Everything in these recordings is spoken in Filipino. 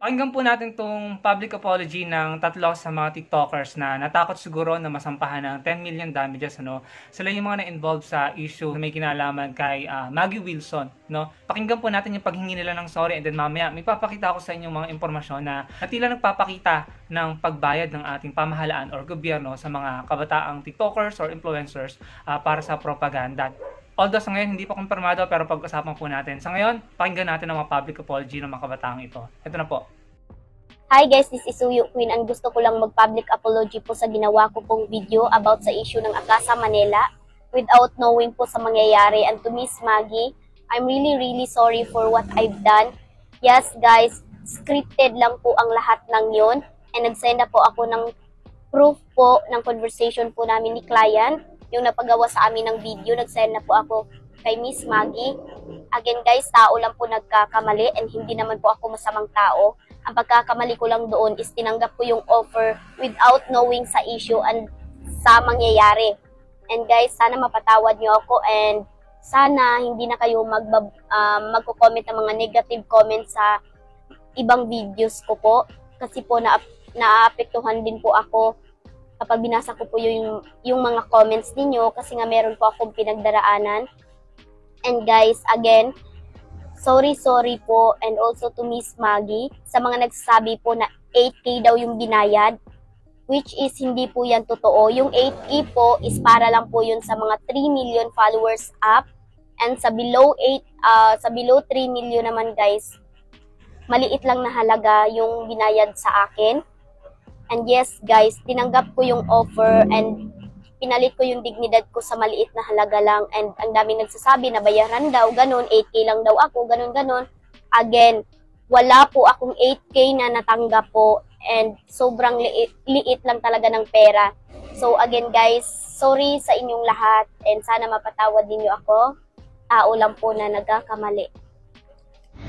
Pakinggan po natin tong public apology ng tatlo sa mga TikTokers na natakot siguro na masampahan ng 10 million damages. Sila yung mga na-involved sa issue na may kinalaman kay Maggie Wilson. Pakinggan po natin yung paghingi nila ng sorry, and then mamaya may papakita ko sa inyo mga impormasyon na tila nagpapakita ng pagbayad ng ating pamahalaan or gobyerno sa mga kabataang TikTokers or influencers para sa propaganda. Although sa ngayon hindi pa kumpirmado, pero pag-usapan po natin. Sa ngayon, pakinggan natin ang mga public apology ng mga kabataang ito. Ito na po. Hi guys, this is Suyo Queen. Ang gusto ko lang mag-public apology po sa ginawa ko pong video about sa issue ng Akasa Manila without knowing po sa mangyayari. And to Miss Maggie, I'm really sorry for what I've done. Yes guys, scripted lang po ang lahat ng yon. And nagsend na po ako ng proof po ng conversation po namin ni client. Yung napagawa sa amin ng video, nagsend na po ako kay Miss Maggie. Again guys, tao lang po nagkakamali and hindi naman po ako masamang tao. Ang pagkakamali ko lang doon is tinanggap ko yung offer without knowing sa issue and sa mangyayari. And guys, sana mapatawad nyo ako and sana hindi na kayo magko-comment ng mga negative comments sa ibang videos ko po. Kasi po naapektuhan din po ako kapag binasa ko po yung mga comments ninyo kasi nga meron po akong pinagdaraanan. And guys, again, sorry po, and also to Miss Maggie sa mga nagsasabi po na 8K daw yung binayad, which is hindi po yan totoo. Yung 8K po is para lang po yun sa mga 3 million followers up, and sa below 3 million naman guys, maliit lang na halaga yung binayad sa akin. And yes guys, tinanggap ko yung offer and pinalit ko yung dignidad ko sa maliit na halaga lang, and ang daming nagsasabi na bayaran daw, ganun, 8K lang daw ako, ganun. Again, wala po akong 8K na natanggap po, and sobrang liit lang talaga ng pera. So again guys, sorry sa inyong lahat, and sana mapatawad ninyo ako. Tao lang po na nagkakamali.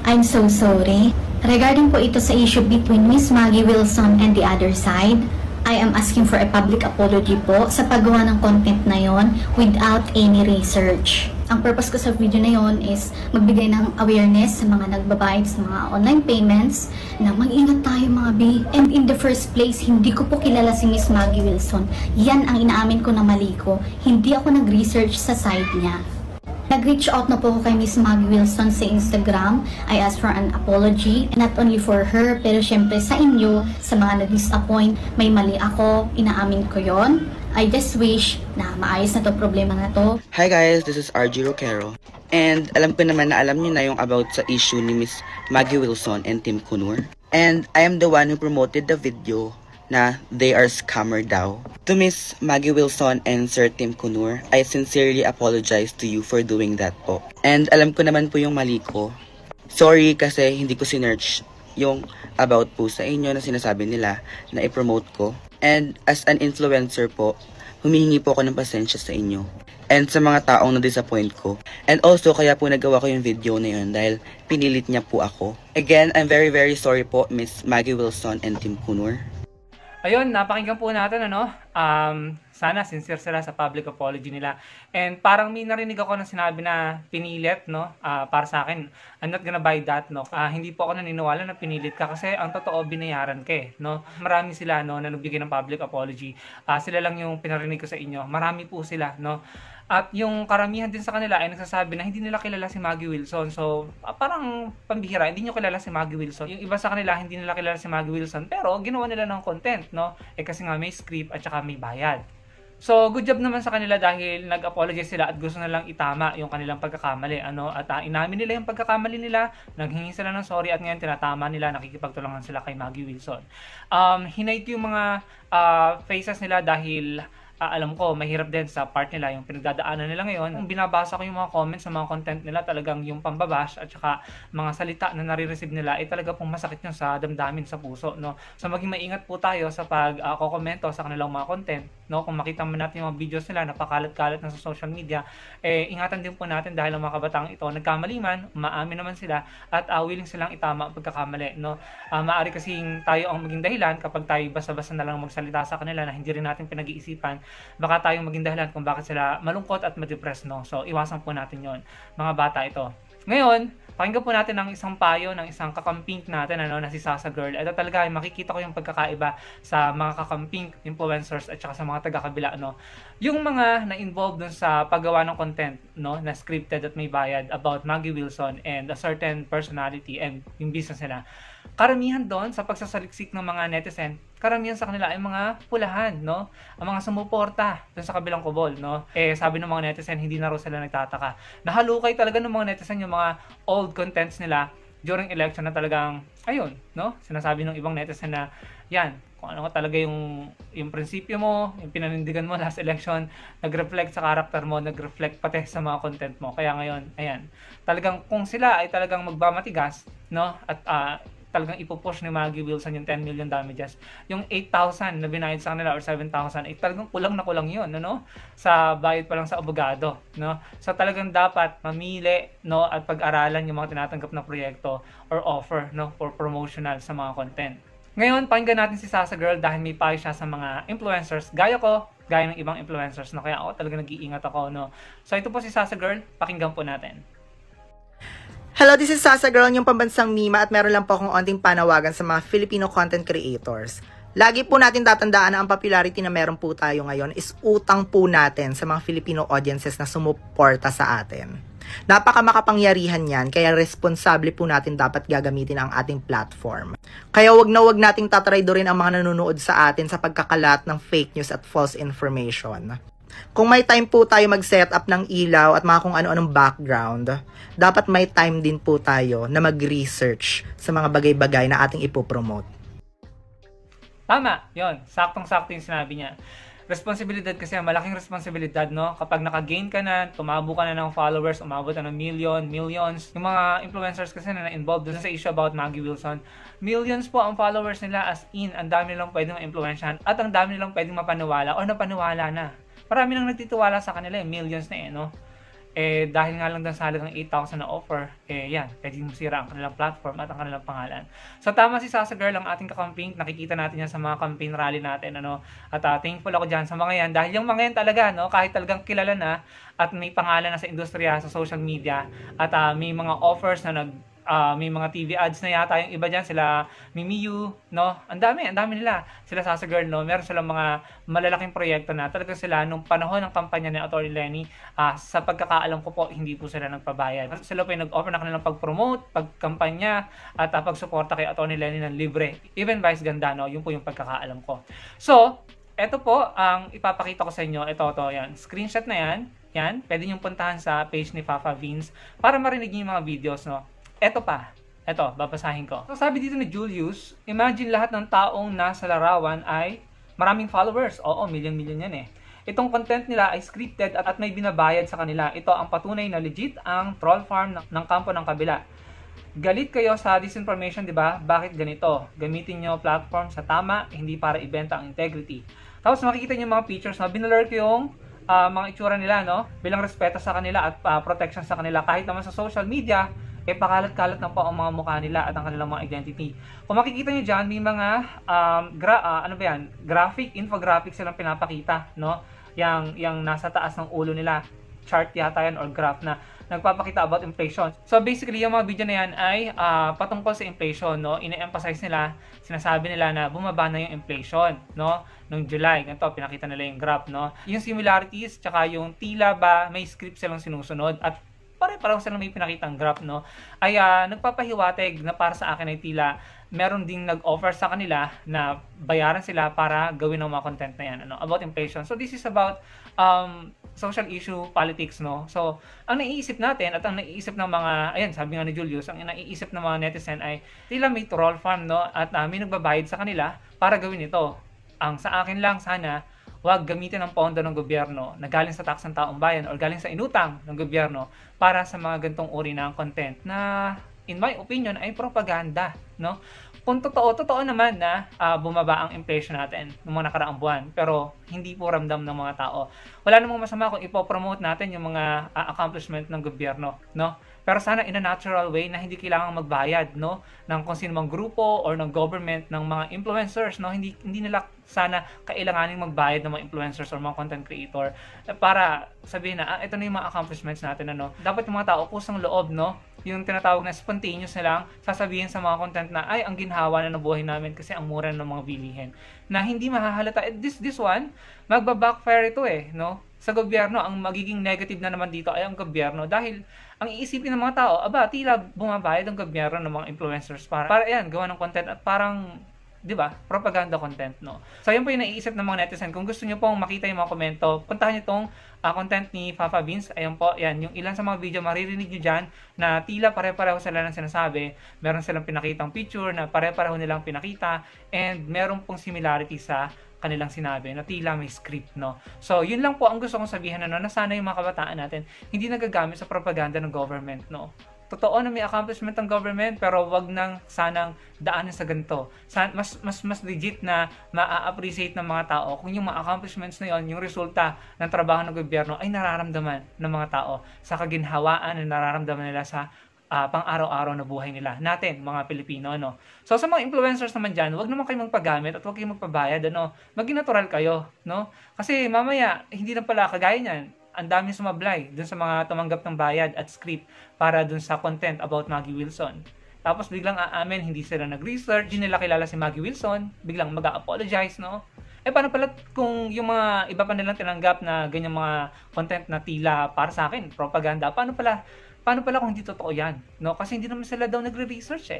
I'm so sorry. Regarding po ito sa issue between Miss Maggie Wilson and the other side, I am asking for a public apology po sa paggawa ng content na yon without any research. Ang purpose ko sa video na yon is magbigay ng awareness sa mga nagbabayad sa mga online payments na mag-ingat tayo mga B. And in the first place, hindi ko po kilala si Miss Maggie Wilson. Yan ang inaamin ko na mali ko. Hindi ako nag-research sa site niya. Nag-reach out na po ako kay Miss Maggie Wilson sa Instagram. I asked for an apology, not only for her, pero syempre sa inyo, sa mga nag-disappoint, may mali ako, inaamin ko yon. I just wish na maayos na to problema na to. Hi guys, this is RG Roquero. And alam ko naman na alam niyo na yung about sa issue ni Miss Maggie Wilson and Tim Kunur. And I am the one who promoted the video na they are scammer daw. To Miss Maggie Wilson and Sir Tim Kunur, I sincerely apologize to you for doing that po. And alam ko naman po yung mali ko. Sorry kasi hindi ko sinearch yung about po sa inyo na sinasabi nila na i-promote ko. And as an influencer po, humihingi po ako ng pasensya sa inyo. And sa mga taong na-disappoint ko. And also, kaya po nagawa ko yung video na yun dahil pinilit niya po ako. Again, I'm very sorry po, Miss Maggie Wilson and Tim Kunur. Ayun, napakinggan po natin, sana sincere sila sa public apology nila. And parang may narinig ako na sinabi na pinilit, para sa akin, I'm not gonna buy that, hindi po ako naniniwala na pinilit ka kasi ang totoo, binayaran ka, Marami sila, na nagbigay ng public apology. Sila lang yung pinarinig ko sa inyo. Marami po sila, At yung karamihan din sa kanila ay nagsasabi na hindi nila kilala si Maggie Wilson. So, parang pambihira, hindi nyo kilala si Maggie Wilson. Yung iba sa kanila, hindi nila kilala si Maggie Wilson. Pero, ginawa nila ng content, kasi nga may script at saka may bayad. So, good job naman sa kanila dahil nag-apologize sila at gusto na lang itama yung kanilang pagkakamali. At inamin nila yung pagkakamali nila, naghingi sila ng sorry at ngayon tinatama nila, nakikipagtulungan sila kay Maggie Wilson. Hinayt yung mga faces nila dahil alam ko, mahirap din sa part nila yung pinagdadaanan nila ngayon. Kung binabasa ko yung mga comments sa mga content nila, talagang yung pambabash at saka mga salita na nare-receive nila ay talaga pong masakit yun sa damdamin, sa puso, So maging maingat po tayo sa pag-kokomento sa kanilang mga content, Kung makita mo natin yung mga videos nila, napakalat-kalat na sa social media, ingatan din po natin dahil ang mga kabataan ito, nagkamali man, maamin naman sila at willing silang itama ang pagkakamali, Maaari kasing tayo ang maging dahilan kapag tayo basta-basta na lang magsalita sa kanila na hindi rin natin pinag-iisipan, baka tayong maging dahilan kung bakit sila malungkot at ma-depress, So, iwasan po natin yon, mga bata ito. Ngayon, Pakinggan po natin ang isang payo ng isang kakamping natin na si Sasa Girl. Ito talaga ay makikita ko yung pagkakaiba sa mga kakamping influencers at saka sa mga taga-kabila yung mga na-involved dun sa paggawa ng content na scripted at may bayad about Maggie Wilson and a certain personality and yung business nila. Karamihan doon sa pagsasaliksik ng mga netizen, karamihan sa kanila ay mga pulahan, ang mga sumuporta doon sa kabilang kubol, sabi ng mga netizen, hindi na raw sila nagtataka. Nahalukay talaga ng mga netizen yung mga old contents nila during election na talagang, ayun, sinasabi ng ibang netizen na, yan, kung ano talaga yung prinsipyo mo, yung pinanindigan mo last election, nag-reflect sa character mo, nag-reflect pati sa mga content mo. Kaya ngayon, ayan, talagang kung sila ay talagang magbamatigas, at talagang ipupush ni Maggie Wilson yung 10 million damages, yung 8,000 na binayad sa kanila or 7,000, ay talagang kulang na kulang yun, sa bayad pa lang sa abogado, So talagang dapat mamili, at pag-aralan yung mga tinatanggap na proyekto or offer, for promotional sa mga content. Ngayon, pakinggan natin si Sasa Girl dahil may payo siya sa mga influencers. Gaya ng ibang influencers, kaya ako talaga nag-iingat ako, So ito po si Sasa Girl, pakinggan po natin. Hello, this is Sasa Girl, yung pambansang Mima, at meron lang po akong onting panawagan sa mga Filipino content creators. Lagi po natin tatandaan na ang popularity na meron po tayo ngayon is utang po natin sa mga Filipino audiences na sumuporta sa atin. Napaka makapangyarihan yan, kaya responsable po natin dapat gagamitin ang ating platform. Kaya wag nating tatraydorin ang mga nanonood sa atin sa pagkakalat ng fake news at false information. Kung may time po tayo mag-set up ng ilaw at mga kung ano-anong background, dapat may time din po tayo na mag-research sa mga bagay-bagay na ating ipopromote. Tama, yon, saktong-sakto yung sinabi niya. Responsibilidad kasi, malaking responsibilidad, kapag naka-gain ka na, tumabo ka na ng followers, umabot na ng millions, yung mga influencers kasi na involved dun sa issue about Maggie Wilson, millions po ang followers nila, as in, ang dami nilang pwedeng ma-influensyan at ang dami nilang pwedeng mapaniwala o napaniwala na. Marami nang nagtitiwala sa kanila, millions na dahil nga lang dun sa halagang 8,000 na offer, yan, pwedeng masira ang kanilang platform at ang kanilang pangalan. So tama si Sasa Girl, ang ating kakamping, nakikita natin yan sa mga campaign rally natin, at thankful ako dyan sa mga yan, dahil yung mga yan talaga, kahit talagang kilala na, at may pangalan na sa industriya, sa social media, at may mga offers na may mga TV ads na yata yung iba dyan, sila Mimiyu, ang dami nila, sila Sasa Girl, meron silang mga malalaking proyekto na talaga sila nung panahon ng kampanya ni Atty. Lenny, sa pagkakaalam ko po, hindi po sila nagpabayad. Sila po yung nag-offer na kanilang pag-promote, pagkampanya, at pagsuporta kay Atty. Lenny ng libre, even vice ganda, yun po yung pagkakaalam ko. So, eto po ang ipapakita ko sa inyo, ito, yan, screenshot na yan, pwede nyo puntahan sa page ni Papa Vince para marinig nyo yung mga videos, Eto, babasahin ko. So, sabi dito ni Julius, imagine lahat ng taong nasa larawan ay maraming followers. Oo, million yan Itong content nila ay scripted at may binabayad sa kanila. Ito ang patunay na legit ang troll farm ng kampo ng kabila. Galit kayo sa disinformation, di ba? Bakit ganito? Gamitin nyo platform sa tama, hindi para ibenta ang integrity. Tapos makikita nyo mga pictures na binalur ko yung mga itsura nila, bilang respeto sa kanila at protection sa kanila. Kahit naman sa social media, pakalat-kalat na po ang mga mukha nila at ang kanilang mga identity. Kung makikita nyo dyan, may mga graphic, infographic silang pinapakita, Yang nasa taas ng ulo nila. Chart yata yan or graph na nagpapakita about inflation. So basically, yung mga video na yan ay patungkol sa inflation, Ine-emphasize nila, sinasabi nila na bumaba na yung inflation, Noong July, ganito, pinakita nila yung graph, Yung similarities, tsaka yung tila ba may script silang sinusunod at pare-pareho silang may pinakitang graph, ay nagpapahiwatig na para sa akin ay tila meron ding nag-offer sa kanila na bayaran sila para gawin ng mga content na yan, about inflation. So this is about social issue, politics, So ang naiisip natin at ang naiisip ng mga, ayan, sabi nga ni Julius, ang naiisip ng mga netizen ay tila may troll farm, at may nagbabayad sa kanila para gawin ito. Ang sa akin lang sana, huwag gamitin ang pondo ng gobyerno na galing sa tax ng taong bayan o galing sa inutang ng gobyerno para sa mga gantong uri ng content na, in my opinion, ay propaganda, Kung totoo naman na bumaba ang inflation natin ng mga nakaraang buwan, pero hindi po ramdam ng mga tao. Wala namang masama kung ipopromote natin yung mga accomplishment ng gobyerno, pero sana in a natural way na hindi kailangang magbayad, no, ng kung sino mang grupo or ng government, ng mga influencers, no, hindi nila sana kailanganin magbayad ng mga influencers or mga content creator para sabihin na ito na yung mga accomplishments natin, ano. Dapat yung mga tao kusang loob, no, yung tinatawag na spontaneous na lang sasabihin sa mga content na ay ang ginhawa na ng buhay namin kasi ang mura ng mga bilihin, na hindi mahahalata. This one magba-backfire ito no, sa gobyerno. Ang magiging negative na naman dito ay ang gobyerno, dahil ang iisipin ng mga tao, tila bumabayad ang gobyerno ng mga influencers para yan gawa ng content at parang, di ba, propaganda content, no? So, yan po yung naiisip ng mga netizen. Kung gusto nyo pong makita yung mga komento, puntahan nyo itong content ni Fafa Beans. Ayan po, yan. Yung ilan sa mga video, maririnig nyo dyan na tila pare-pareho sila ng sinasabi. Meron silang pinakitang picture na pare-pareho nilang pinakita, and meron pong similarity sa kanilang sinabi na tila may script, no? So, yun lang po ang gusto kong sabihin, na sana yung mga kabataan natin hindi nagagamit sa propaganda ng government, no? Totoo na may accomplishment ng government, pero wag nang sanang daanan sa ganito. Mas legit na ma-appreciate ng mga tao kung yung mga accomplishments na yon, yung resulta ng trabaho ng gobyerno ay nararamdaman ng mga tao sa kaginhawaan na nararamdaman nila sa pang-araw-araw na buhay nila. Natin, mga Pilipino, ano. So, sa mga influencers naman dyan, wag naman kayong magpagamit at wag kayong magpabayad, ano. Maging natural kayo, no? Kasi mamaya, hindi na pala kagaya niyan. Ang dami sumablay dun sa mga tumanggap ng bayad at script para dun sa content about Maggie Wilson. Tapos biglang aamin, hindi sila nag-research, hindi nila kilala si Maggie Wilson, biglang mag-a-apologize, no? Paano pala kung yung mga iba pa nilang tinanggap na ganyan mga content na tila para sa akin, propaganda, paano pala kung hindi totoo yan, no? Kasi hindi naman sila daw nagre-research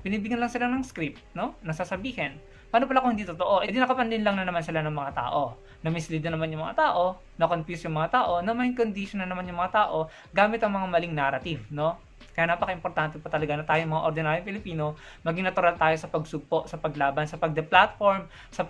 Binibigyan lang sila ng script, no? Nasasabihin. Paano pala kung hindi totoo? Di nakapandin lang na naman sila ng mga tao. Na-mislead na naman yung mga tao, na-confuse yung mga tao, na-mind condition na naman yung mga tao gamit ang mga maling narrative, no? Kaya napaka-importante pa talaga na tayo mga ordinary Pilipino, maging natural tayo sa pagsugpo, sa paglaban, sa pag-de-platform, sa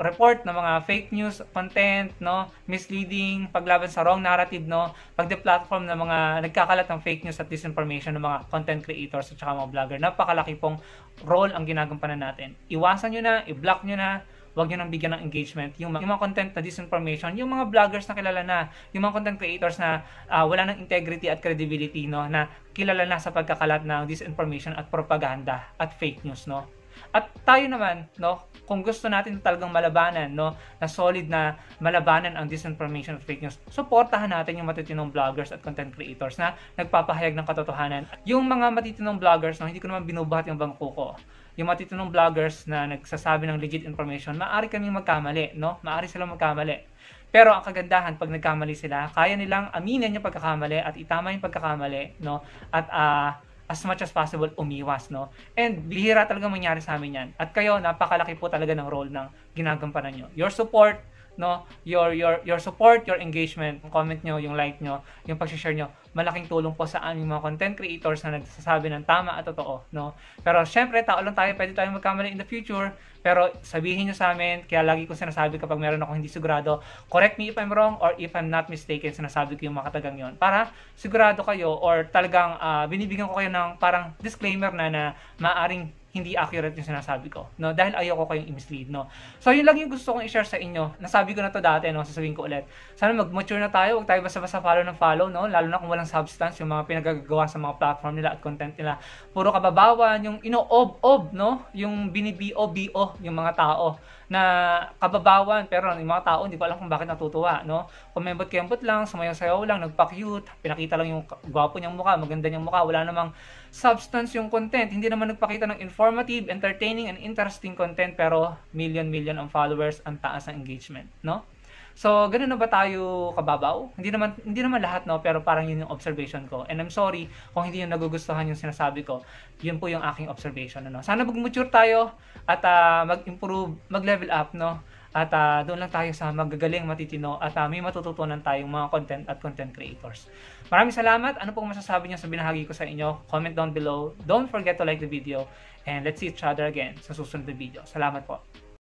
report ng mga fake news content, no, misleading, paglaban sa wrong narrative, no, pagde-platform ng mga nagkakalat ng fake news at disinformation ng mga content creators at saka mga vlogger. Napakalaki pong role ang ginagampanan natin. Iwasan nyo na, i-block nyo na, huwag nyo nang bigyan ng engagement yung mga content na disinformation, yung mga vloggers na kilala na, yung mga content creators na wala ng integrity at credibility, no, na kilala na sa pagkakalat ng disinformation at propaganda at fake news, no. At tayo naman, no, kung gusto natin talagang malabanan, no, na solid na malabanan ang disinformation at fake news, suportahan natin yung matitinong vloggers at content creators na nagpapahayag ng katotohanan. Yung mga matitinong vloggers, no, hindi ko naman binubuhat yung bangko ko. Yung matitinong vloggers na nagsasabi ng legit information, maaari kaming magkamali, no? Maaari silang magkamali. Pero ang kagandahan, pag nagkamali sila, kaya nilang aminin yung pagkakamali at itama yung pagkakamali, no? At as much as possible, umiwas, no? And bihira talaga mangyari sa amin yan. At kayo, napakalaki po talaga ng role ng ginagampanan nyo. Your support, no? Your support, your engagement, yung comment nyo, yung like nyo, yung pag-share nyo, malaking tulong po sa aming mga content creators na nagsasabi ng tama at totoo, no? Pero syempre, tao lang tayo, pwede tayong magkamali in the future, pero sabihin nyo sa amin, kaya lagi ko sinasabi kapag meron ako hindi sigurado, correct me if I'm wrong or if I'm not mistaken, sinasabi ko yung mga katagang yon para sigurado kayo or talagang binibigyan ko kayo ng parang disclaimer na maaring hindi accurate yung sinasabi ko, no? Dahil ayoko kayong i-mislead, no? So, yun lang yung gusto kong i-share sa inyo. Nasabi ko na to dati, no? Sasabihin ko ulit. Sana mag-mature na tayo, huwag tayo basta-basta follow, no? Lalo na kung walang substance yung mga pinagagawa sa mga platform nila at content nila. Puro kababawan, yung ino-ob-ob, no? Yung binibio-bio yung mga tao na kababawan, pero yung mga tao, hindi ko alam kung bakit natutuwa, no? Kumembot-kembot lang, sumayaw-sayaw lang, nagpa-cute, pinakita lang yung gwapo niyang mukha, maganda niyang mukha, wala namang substance yung content, hindi naman nagpakita ng informative, entertaining, and interesting content, pero million ang followers, ang taas ng engagement, no? So, ganun na ba tayo kababaw? Hindi naman lahat, no? Pero parang yun yung observation ko. And I'm sorry kung hindi yung nagugustuhan yung sinasabi ko. Yun po yung aking observation, no? Sana mag-mature tayo at mag-improve, mag-level up, no? At doon lang tayo sa magagaling, matitino at may matututunan tayong mga content at content creators. Maraming salamat. Ano pong masasabi niyo sa binahagi ko sa inyo? Comment down below. Don't forget to like the video and let's see each other again sa susunod na video. Salamat po.